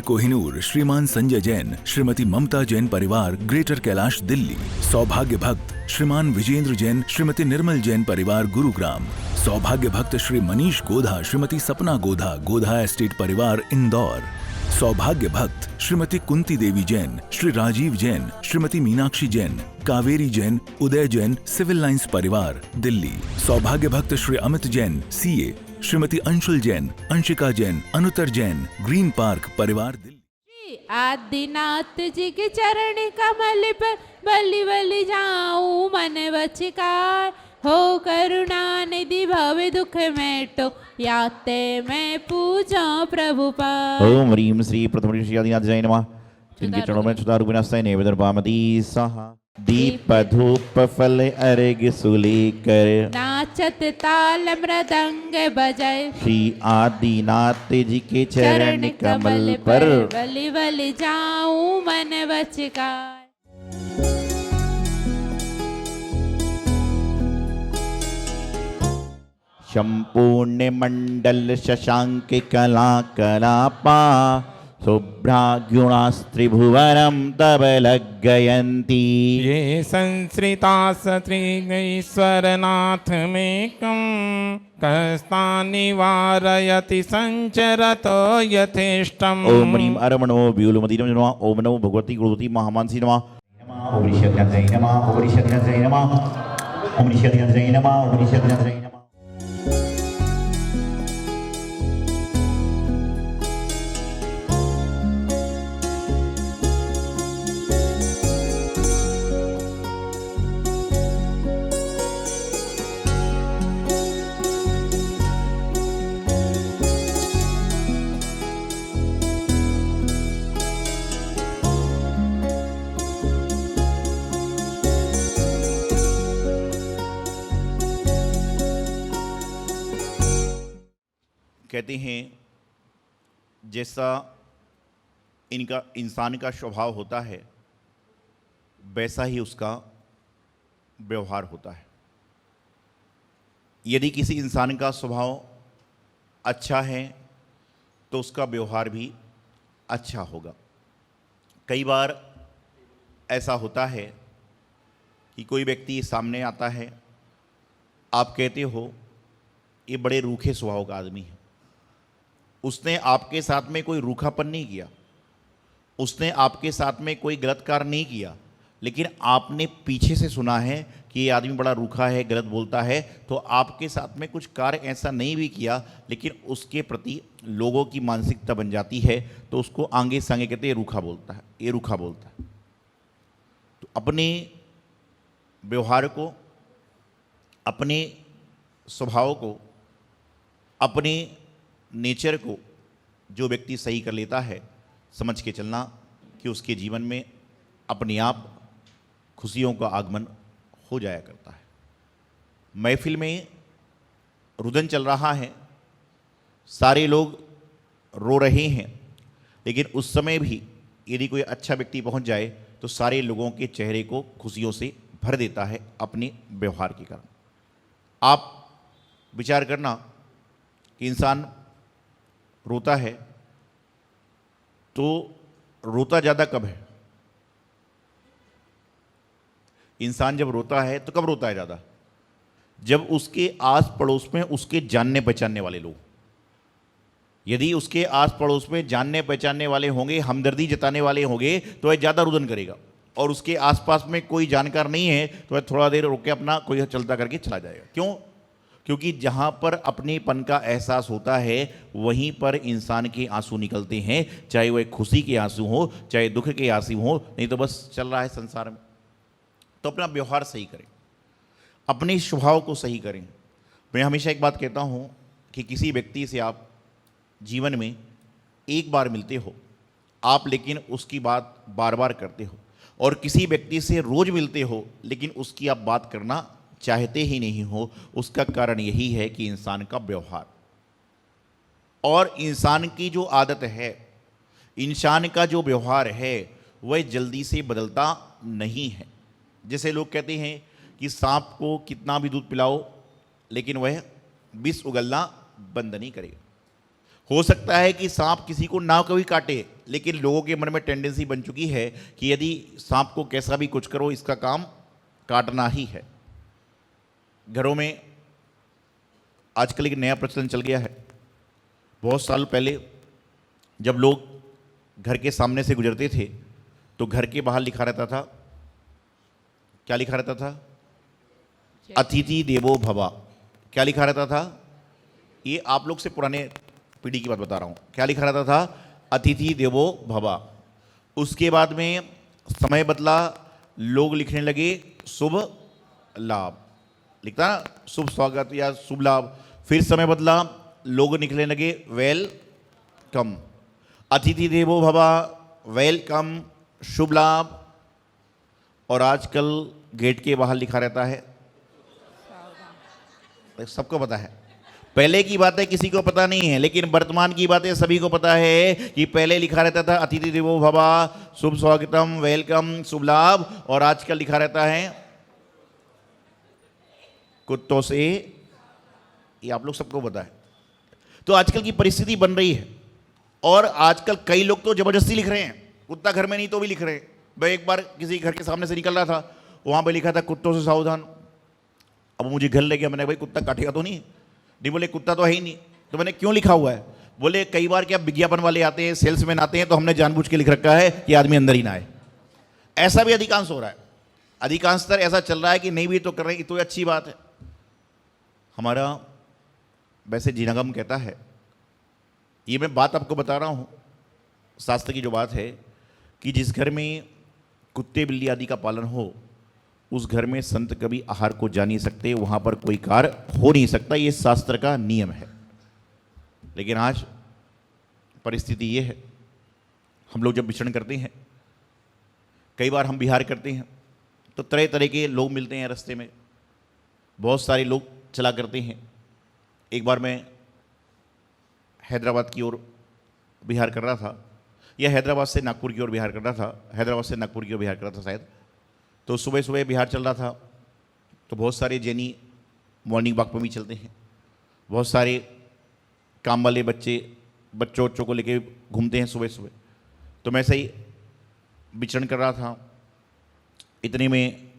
कोहिनूर श्रीमान संजय जैन, श्रीमती ममता जैन परिवार, ग्रेटर कैलाश दिल्ली। सौभाग्य भक्त श्रीमान विजेंद्र जैन, श्रीमती निर्मल जैन परिवार, गुरुग्राम। सौभाग्य भक्त श्री मनीष गोधा, श्रीमती सपना गोधा, गोधा एस्टेट परिवार, इंदौर। सौभाग्य भक्त श्रीमती कुंती देवी जैन, श्री राजीव जैन, श्रीमती मीनाक्षी जैन, कावेरी जैन, उदय जैन, सिविल लाइंस परिवार, दिल्ली। सौभाग्य भक्त Shri Amit Jain, CA, Shrimati Anshul Jain, Anshika Jain, Anuttar Jain, green park परिवार, दिल्ली। आदिनाथ जी के चरण कमल पर बलि बलि जाऊं मन बचिकार, हो करुणा निधि भव दुख मेटो, याते मैं पूजा प्रभु पार। ओम ह्रीं श्री प्रथम श्री आदिनाथ जय नमः। जिनके चरणों में सुधारु विनाशाय नैवेद्य पामती सहा। दीप धूप फल अर्घ सुलेकर, नाचत ताल मृदंग बजाय, श्री आदिनाथ जी के चरण कमल पर बलि बलि जाऊं मन बचिकार। संपूर्ण मंडल शशांक कला कलापा, शुभ्राग्युणास्त्रिभुवनं तव लग्गयन्ति। ये संश्रितास त्रिगैश्वरनाथमेकं, कस्तानि वारयति संचरतो यथेष्टम्। ओम ह्रीं अरमणो व्यूलमदीनं नमः। ओम नमो भगवती गुरुवती महामानसी नमः। ओम ऋषभ्याजय नमः। ओम ऋषभ्याजय नमः। ओम ऋषभ्याजय नमः। ओम ऋषभ्याजय नमः। कहते हैं जैसा इनका इंसान का स्वभाव होता है वैसा ही उसका व्यवहार होता है। यदि किसी इंसान का स्वभाव अच्छा है तो उसका व्यवहार भी अच्छा होगा। कई बार ऐसा होता है कि कोई व्यक्ति सामने आता है, आप कहते हो ये बड़े रूखे स्वभाव का आदमी है। उसने आपके साथ में कोई रूखापन नहीं किया, उसने आपके साथ में कोई गलत कार्य नहीं किया, लेकिन आपने पीछे से सुना है कि ये आदमी बड़ा रूखा है, गलत बोलता है, तो आपके साथ में कुछ कार्य ऐसा नहीं भी किया, लेकिन उसके प्रति लोगों की मानसिकता बन जाती है, तो उसको आगे संगे कहते हैं रूखा बोलता है, ये रूखा बोलता है। तो अपने व्यवहार को, अपने स्वभाव को, अपने नेचर को जो व्यक्ति सही कर लेता है, समझ के चलना कि उसके जीवन में अपने आप खुशियों का आगमन हो जाया करता है। महफिल में रुदन चल रहा है, सारे लोग रो रहे हैं, लेकिन उस समय भी यदि कोई अच्छा व्यक्ति पहुंच जाए तो सारे लोगों के चेहरे को खुशियों से भर देता है अपने व्यवहार के कारण। आप विचार करना कि इंसान रोता है तो रोता ज़्यादा कब है? इंसान जब रोता है तो कब रोता है ज़्यादा? जब उसके आस पड़ोस में उसके जानने पहचानने वाले लोग, यदि उसके आस पड़ोस में जानने पहचानने वाले होंगे, हमदर्दी जताने वाले होंगे, तो वह ज़्यादा रुदन करेगा। और उसके आसपास में कोई जानकार नहीं है तो वह थोड़ा देर रुक के अपना कोई चलता करके चला जाएगा। क्यों? क्योंकि जहाँ पर अपनेपन का एहसास होता है वहीं पर इंसान के आंसू निकलते हैं, चाहे वह खुशी के आंसू हो, चाहे दुख के आंसू हो, नहीं तो बस चल रहा है संसार में। तो अपना व्यवहार सही करें, अपने स्वभाव को सही करें। मैं हमेशा एक बात कहता हूँ कि किसी व्यक्ति से आप जीवन में एक बार मिलते हो आप, लेकिन उसकी बात बार बार करते हो, और किसी व्यक्ति से रोज मिलते हो लेकिन उसकी आप बात करना चाहते ही नहीं हो, उसका कारण यही है कि इंसान का व्यवहार और इंसान की जो आदत है, इंसान का जो व्यवहार है वह जल्दी से बदलता नहीं है। जैसे लोग कहते हैं कि सांप को कितना भी दूध पिलाओ लेकिन वह विष उगलना बंद नहीं करेगा। हो सकता है कि सांप किसी को ना कभी काटे लेकिन लोगों के मन में टेंडेंसी बन चुकी है कि यदि सांप को कैसा भी कुछ करो, इसका काम काटना ही है। घरों में आजकल एक नया प्रचलन चल गया है। बहुत साल पहले जब लोग घर के सामने से गुजरते थे तो घर के बाहर लिखा रहता था, क्या लिखा रहता था? अतिथि देवो भव। क्या लिखा रहता था? ये आप लोग से पुराने पीढ़ी की बात बता रहा हूँ। क्या लिखा रहता था? अतिथि देवो भव। उसके बाद में समय बदला, लोग लिखने लगे शुभ लाभ, लिखता ना शुभ स्वागत या शुभ लाभ। फिर समय बदला, लोग लिखने लगे वेलकम। अतिथि देवो भव, वेलकम, शुभ लाभ। और आजकल गेट के बाहर लिखा रहता है, सबको पता है। पहले की बातें किसी को पता नहीं है, लेकिन वर्तमान की बातें सभी को पता है कि पहले लिखा रहता था अतिथि देवो भव, शुभ स्वागतम, वेलकम, शुभ लाभ। और आजकल लिखा रहता है कुत्तों से, ये आप लोग सबको पता है। तो आजकल की परिस्थिति बन रही है और आजकल कई लोग तो जबरदस्ती लिख रहे हैं, कुत्ता घर में नहीं तो भी लिख रहे हैं। मैं एक बार किसी घर के सामने से निकल रहा था, वहां पे लिखा था कुत्तों से सावधान। अब मुझे घर ले गया, मैंने भाई कुत्ता काटेगा तो नहीं? नहीं, बोले कुत्ता तो है ही नहीं। तो मैंने क्यों लिखा हुआ है? बोले कई बार क्या विज्ञापन वाले आते हैं, सेल्समैन आते हैं, तो हमने जानबूझ के लिख रखा है कि आदमी अंदर ही ना आए। ऐसा भी अधिकांश हो रहा है, अधिकांशतर ऐसा चल रहा है कि नहीं भी तो कर रहे हैं, तो अच्छी बात है। हमारा वैसे जीनागम कहता है, ये मैं बात आपको बता रहा हूँ, शास्त्र की जो बात है कि जिस घर में कुत्ते बिल्ली आदि का पालन हो उस घर में संत कभी आहार को जा नहीं सकते, वहाँ पर कोई कार्य हो नहीं सकता, ये शास्त्र का नियम है। लेकिन आज परिस्थिति ये है, हम लोग जब विचरण करते हैं, कई बार हम विहार करते हैं तो तरह तरह के लोग मिलते हैं रास्ते में, बहुत सारे लोग चला करते हैं। एक बार मैं हैदराबाद की ओर विहार कर रहा था, या हैदराबाद से नागपुर की ओर विहार कर रहा था, हैदराबाद से नागपुर की ओर विहार कर रहा था शायद। तो सुबह सुबह बिहार चल रहा था, तो बहुत सारे जैनी मॉर्निंग वॉक पर भी चलते हैं, बहुत सारे काम वाले बच्चों को लेके घूमते हैं सुबह सुबह। तो मैं सही विचरण कर रहा था, इतने में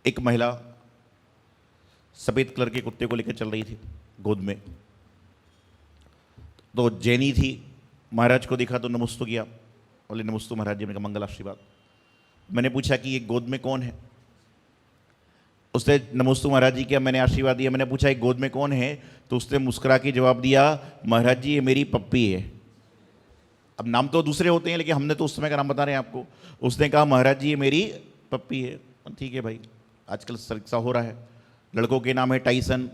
एक महिला सफ़ेद कलर के कुत्ते को लेकर चल रही थी गोद में। तो जैनी थी, महाराज को देखा तो नमस्ते किया, बोले नमस्ते महाराज जी। मैंने कहा मंगल आशीर्वाद। मैंने पूछा कि ये गोद में कौन है? उसने नमस्ते महाराज जी किया, मैंने आशीर्वाद दिया। मैंने पूछा ये गोद में कौन है? तो उसने मुस्कुरा के जवाब दिया, महाराज जी ये मेरी पप्पी है। अब नाम तो दूसरे होते हैं, लेकिन हमने तो उस समय का नाम बता रहे हैं आपको। उसने कहा महाराज जी ये मेरी पप्पी है। ठीक है भाई, आजकल सरीक्षा हो रहा है, लड़कों के नाम है टाइसन,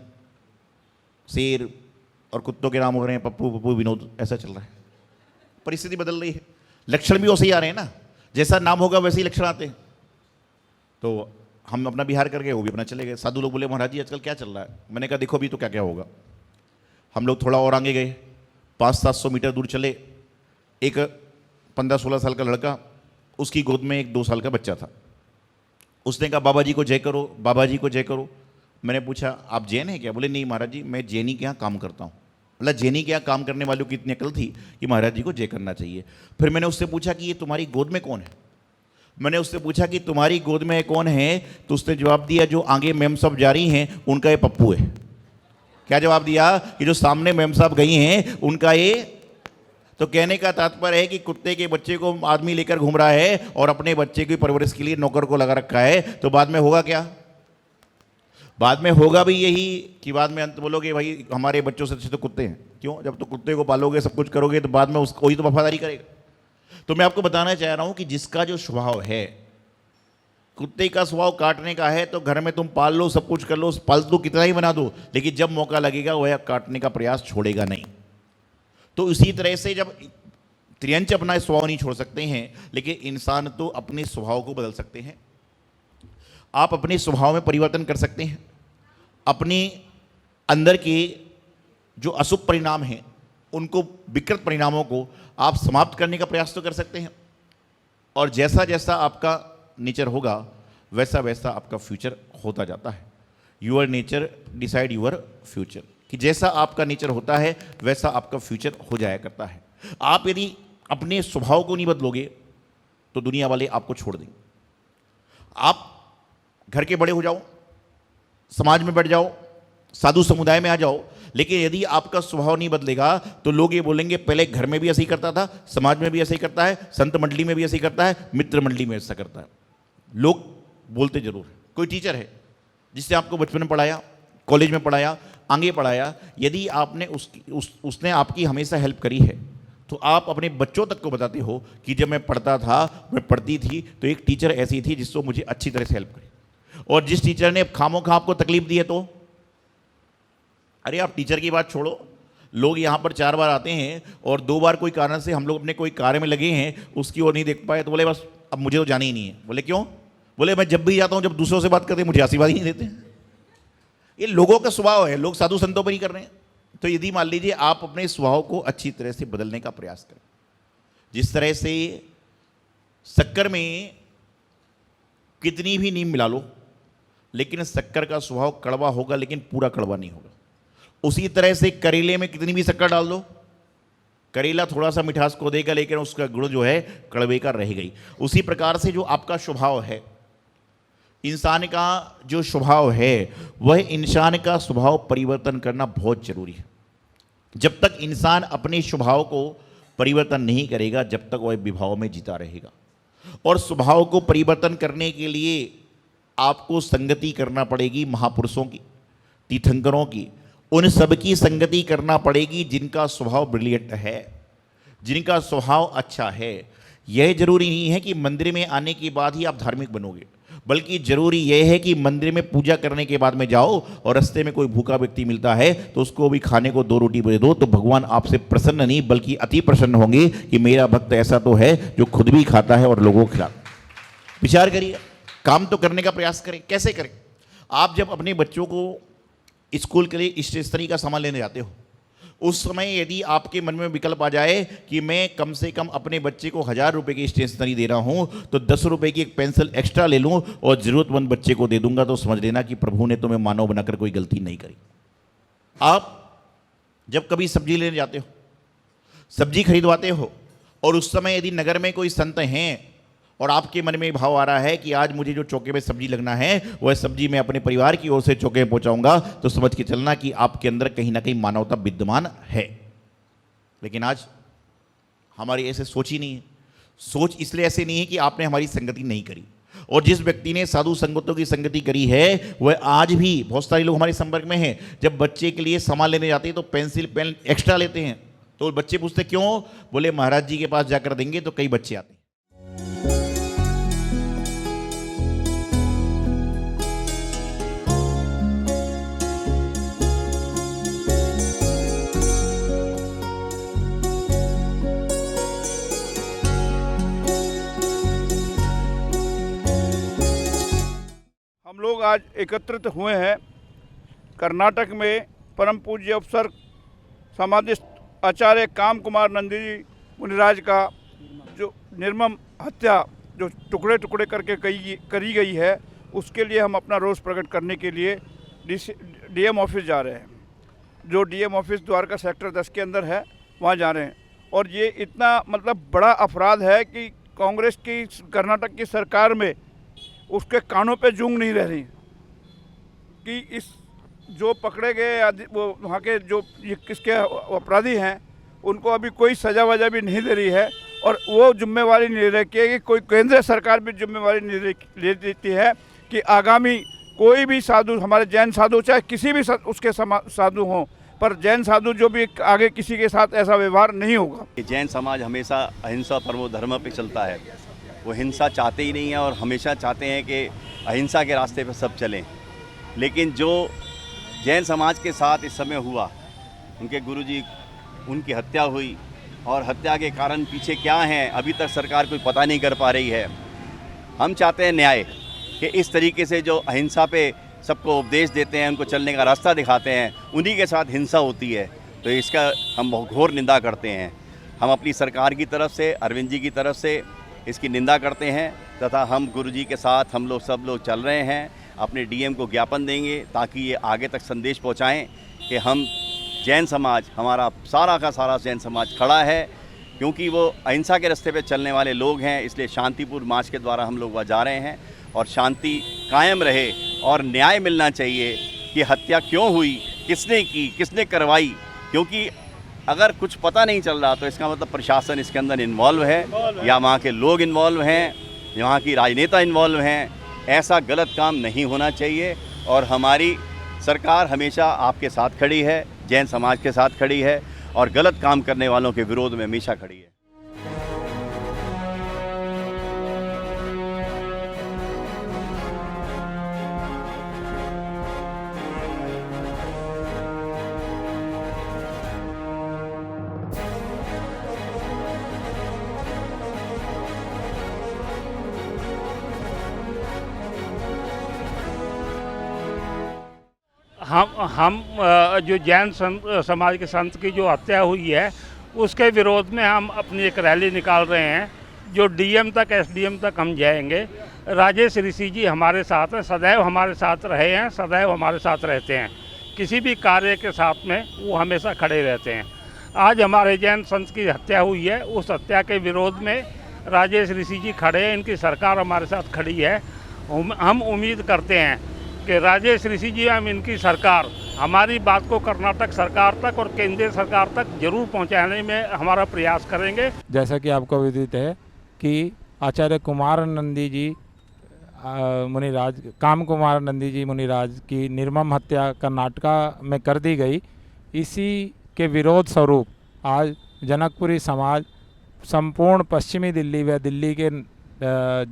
शेर, और कुत्तों के नाम हो रहे हैं पप्पू, पप्पू, विनोद, ऐसा चल रहा है। परिस्थिति बदल रही है, लक्षण भी वैसे ही आ रहे हैं ना, जैसा नाम होगा वैसे ही लक्षण आते हैं। तो हम अपना बिहार कर गए, वो भी अपना चले गए। साधु लोग बोले महाराज जी आजकल क्या चल रहा है? मैंने कहा देखो अभी तो क्या क्या होगा। हम लोग थोड़ा और आगे गए, 500-700 मीटर दूर चले, एक 15-16 साल का लड़का, उसकी गोद में एक 2 साल का बच्चा था। उसने कहा बाबा जी को जय करो, बाबा जी को जय करो। मैंने पूछा आप जैन हैं क्या? बोले नहीं महाराज जी मैं जैनी के यहाँ काम करता हूँ। बोला जैनी के यहाँ काम करने वालों की इतनी अकल थी कि महाराज जी को जय करना चाहिए। फिर मैंने उससे पूछा कि ये तुम्हारी गोद में कौन है? मैंने उससे पूछा कि तुम्हारी गोद में कौन है? तो उसने जवाब दिया जो आगे मैम साहब जा रही हैं उनका ये पप्पू है। क्या जवाब दिया? कि जो सामने मैम साहब गई हैं उनका ये। तो कहने का तात्पर्य है कि कुत्ते के बच्चे को आदमी लेकर घूम रहा है और अपने बच्चे की परवरिश के लिए नौकर को लगा रखा है। तो बाद में होगा क्या? बाद में होगा भी यही कि बाद में अंत बोलोगे भाई हमारे बच्चों से अच्छे तो कुत्ते हैं। क्यों? जब तो कुत्ते को पालोगे, सब कुछ करोगे, तो बाद में उसको ही तो वफादारी करेगा। तो मैं आपको बताना चाह रहा हूं कि जिसका जो स्वभाव है, कुत्ते का स्वभाव काटने का है, तो घर में तुम पाल लो, सब कुछ कर लो, पालतू कितना ही बना दो, लेकिन जब मौका लगेगा वह काटने का प्रयास छोड़ेगा नहीं। तो इसी तरह से जब त्रियंच अपना स्वभाव नहीं छोड़ सकते हैं, लेकिन इंसान तो अपने स्वभाव को बदल सकते हैं। आप अपने स्वभाव में परिवर्तन कर सकते हैं, अपने अंदर के जो अशुभ परिणाम हैं उनको, विकृत परिणामों को आप समाप्त करने का प्रयास तो कर सकते हैं। और जैसा जैसा आपका नेचर होगा वैसा वैसा आपका फ्यूचर होता जाता है। Your nature decide your future, कि जैसा आपका नेचर होता है वैसा आपका फ्यूचर हो जाया करता है। आप यदि अपने स्वभाव को नहीं बदलोगे तो दुनिया वाले आपको छोड़ देंगे। आप घर के बड़े हो जाओ, समाज में बैठ जाओ, साधु समुदाय में आ जाओ, लेकिन यदि आपका स्वभाव नहीं बदलेगा तो लोग ये बोलेंगे पहले घर में भी ऐसे ही करता था, समाज में भी ऐसे ही करता है, संत मंडली में भी ऐसे ही करता है, मित्र मंडली में ऐसा करता है। लोग बोलते जरूर हैं। कोई टीचर है जिसने आपको बचपन में पढ़ाया, कॉलेज में पढ़ाया, आगे पढ़ाया, यदि आपने उसने आपकी हमेशा हेल्प करी है तो आप अपने बच्चों तक को बताते हो कि जब मैं पढ़ता था, मैं पढ़ती थी तो एक टीचर ऐसी थी जिसको मुझे अच्छी तरह से हेल्प करी, और जिस टीचर ने खामोखा आपको तकलीफ दी है तो अरे आप टीचर की बात छोड़ो, लोग यहाँ पर 4 बार आते हैं और 2 बार कोई कारण से हम लोग अपने कोई कार्य में लगे हैं, उसकी ओर नहीं देख पाए तो बोले बस अब मुझे तो जाना ही नहीं है। बोले क्यों? बोले मैं जब भी जाता हूँ, जब दूसरों से बात करते हैं मुझे आशीर्वाद ही नहीं देते। ये लोगों का स्वभाव है, लोग साधु संतों पर ही कर रहे हैं। तो यदि मान लीजिए आप अपने स्वभाव को अच्छी तरह से बदलने का प्रयास करें, जिस तरह से शक्कर में कितनी भी नीम मिला लो लेकिन शक्कर का स्वभाव कड़वा होगा लेकिन पूरा कड़वा नहीं होगा, उसी तरह से करेले में कितनी भी शक्कर डाल दो, करेला थोड़ा सा मिठास को देगा लेकिन उसका गुण जो है कड़वे का रहेगा ही। उसी प्रकार से जो आपका स्वभाव है, इंसान का जो स्वभाव है, वह इंसान का स्वभाव परिवर्तन करना बहुत जरूरी है। जब तक इंसान अपने स्वभाव को परिवर्तन नहीं करेगा, जब तक वह विभाव में जीता रहेगा। और स्वभाव को परिवर्तन करने के लिए आपको संगति करना पड़ेगी महापुरुषों की, तीर्थंकरों की, उन सब की संगति करना पड़ेगी जिनका स्वभाव ब्रिलियंट है, जिनका स्वभाव अच्छा है। यह जरूरी नहीं है कि मंदिर में आने के बाद ही आप धार्मिक बनोगे, बल्कि जरूरी यह है कि मंदिर में पूजा करने के बाद में जाओ और रास्ते में कोई भूखा व्यक्ति मिलता है तो उसको भी खाने को 2 रोटी दे दो, तो भगवान आपसे प्रसन्न नहीं बल्कि अति प्रसन्न होंगे कि मेरा भक्त ऐसा तो है जो खुद भी खाता है और लोगों को खिलाता है। विचार करिए, काम तो करने का प्रयास करें। कैसे करें? आप जब अपने बच्चों को स्कूल के लिए स्टेशनरी का सामान लेने जाते हो, उस समय यदि आपके मन में विकल्प आ जाए कि मैं कम से कम अपने बच्चे को 1000 रुपये की स्टेशनरी दे रहा हूं तो 10 रुपये की एक पेंसिल एक्स्ट्रा ले लूं और ज़रूरतमंद बच्चे को दे दूंगा, तो समझ लेना कि प्रभु ने तुम्हें मानव बनाकर कोई गलती नहीं करी। आप जब कभी सब्जी लेने जाते हो, सब्जी खरीदवाते हो, और उस समय यदि नगर में कोई संत हैं और आपके मन में भाव आ रहा है कि आज मुझे जो चौके में सब्जी लगना है वह सब्जी मैं अपने परिवार की ओर से चौके में पहुंचाऊंगा, तो समझ के चलना कि आपके अंदर कहीं ना कहीं मानवता विद्यमान है। लेकिन आज हमारी ऐसे सोच ही नहीं है। सोच इसलिए ऐसे नहीं है कि आपने हमारी संगति नहीं करी, और जिस व्यक्ति ने साधु संगतों की संगति करी है वह आज भी, बहुत सारे लोग हमारे संपर्क में हैं, जब बच्चे के लिए सामान लेने जाते हैं तो पेंसिल पेन एक्स्ट्रा लेते हैं, तो बच्चे पूछते क्यों? बोले महाराज जी के पास जाकर देंगे तो कई बच्चे आते हैं। हम लोग आज एकत्रित हुए हैं कर्नाटक में परम पूज्य अवसर समाधिस्थ आचार्य काम कुमार नंदी जी मुनिराज का जो निर्मम हत्या जो टुकड़े टुकड़े करके करी गई है, उसके लिए हम अपना रोष प्रकट करने के लिए डीएम ऑफिस जा रहे हैं। जो डीएम ऑफिस द्वारका सेक्टर 10 के अंदर है, वहाँ जा रहे हैं। और ये इतना मतलब बड़ा अपराध है कि कांग्रेस की कर्नाटक की सरकार में उसके कानों पे जूंग नहीं रह रही कि इस जो पकड़े गए वो वहाँ के जो ये किसके अपराधी हैं उनको अभी कोई सजा वजा भी नहीं दे रही है, और वो जिम्मेवारी नहीं ले रही है कि कोई केंद्र सरकार भी जिम्मेवारी नहीं ले देती है कि आगामी कोई भी साधु, हमारे जैन साधु चाहे किसी भी उसके साधु हों, पर जैन साधु जो भी आगे किसी के साथ ऐसा व्यवहार नहीं होगा। जैन समाज हमेशा अहिंसा परमो धर्म पे चलता है, वो हिंसा चाहते ही नहीं है और हमेशा चाहते हैं कि अहिंसा के रास्ते पर सब चलें। लेकिन जो जैन समाज के साथ इस समय हुआ, उनके गुरुजी, उनकी हत्या हुई, और हत्या के कारण पीछे क्या हैं अभी तक सरकार कोई पता नहीं कर पा रही है। हम चाहते हैं न्याय, कि इस तरीके से जो अहिंसा पे सबको उपदेश देते हैं, उनको चलने का रास्ता दिखाते हैं, उन्हीं के साथ हिंसा होती है, तो इसका हम घोर निंदा करते हैं। हम अपनी सरकार की तरफ से, अरविंद जी की तरफ से इसकी निंदा करते हैं, तथा हम गुरुजी के साथ हम लोग सब लोग चल रहे हैं। अपने डीएम को ज्ञापन देंगे ताकि ये आगे तक संदेश पहुंचाएं कि हम जैन समाज, हमारा सारा का सारा जैन समाज खड़ा है क्योंकि वो अहिंसा के रास्ते पे चलने वाले लोग हैं, इसलिए शांतिपूर्ण मार्च के द्वारा हम लोग वहाँ जा रहे हैं और शांति कायम रहे और न्याय मिलना चाहिए कि हत्या क्यों हुई, किसने की, किसने करवाई। क्योंकि अगर कुछ पता नहीं चल रहा तो इसका मतलब प्रशासन इसके अंदर इन्वॉल्व है या वहाँ के लोग इन्वॉल्व हैं, वहाँ की राजनेता इन्वॉल्व हैं। ऐसा गलत काम नहीं होना चाहिए और हमारी सरकार हमेशा आपके साथ खड़ी है, जैन समाज के साथ खड़ी है और गलत काम करने वालों के विरोध में हमेशा खड़ी है। हम जो जैन समाज के संत की जो हत्या हुई है उसके विरोध में हम अपनी एक रैली निकाल रहे हैं, जो डीएम तक, एसडीएम तक हम जाएंगे। राजेश ऋषि जी हमारे साथ हैं, सदैव हमारे साथ रहे हैं, सदैव हमारे साथ रहते हैं। किसी भी कार्य के साथ में वो हमेशा खड़े रहते हैं। आज हमारे जैन संत की हत्या हुई है, उस हत्या के विरोध में राजेश ऋषि जी खड़े हैं, इनकी सरकार हमारे साथ खड़ी है। हम उम्मीद करते हैं कि राजेश ऋषि जी, हम इनकी सरकार हमारी बात को कर्नाटक सरकार तक और केंद्रीय सरकार तक जरूर पहुंचाने में हमारा प्रयास करेंगे। जैसा कि आपको विदित है कि आचार्य कुमार नंदी जी मुनिराज, काम कुमार नंदी जी मुनिराज की निर्मम हत्या कर्नाटक में कर दी गई। इसी के विरोध स्वरूप आज जनकपुरी समाज संपूर्ण पश्चिमी दिल्ली व दिल्ली के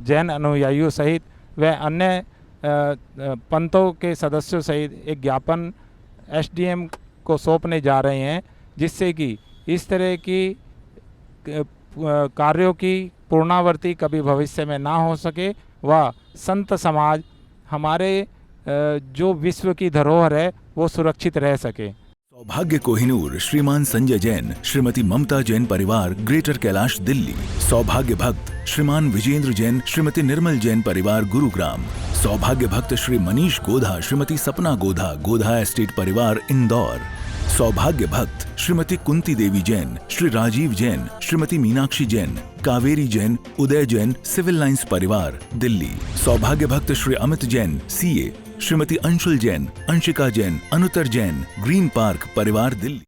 जैन अनुयायियों सहित व अन्य पंथों के सदस्यों सहित एक ज्ञापन एसडीएम को सौंपने जा रहे हैं, जिससे कि इस तरह की कार्यों की पुनरावृत्ति कभी भविष्य में ना हो सके व संत समाज, हमारे जो विश्व की धरोहर है, वो सुरक्षित रह सके। सौभाग्य कोहिनूर श्रीमान संजय जैन, श्रीमती ममता जैन परिवार, ग्रेटर कैलाश दिल्ली। सौभाग्य भक्त श्रीमान विजेंद्र जैन, श्रीमती निर्मल जैन परिवार, गुरुग्राम। सौभाग्य भक्त श्री मनीष गोधा, श्रीमती सपना गोधा, गोधा एस्टेट परिवार, इंदौर। सौभाग्य भक्त श्रीमती कुंती देवी जैन, श्री राजीव जैन, श्रीमती मीनाक्षी जैन, कावेरी जैन, उदय जैन, सिविल लाइंस परिवार, दिल्ली। सौभाग्य भक्त Shri Amit Jain, CA, Shrimati Anshul Jain, Anshika Jain, Anuttar Jain, green park परिवार, दिल्ली।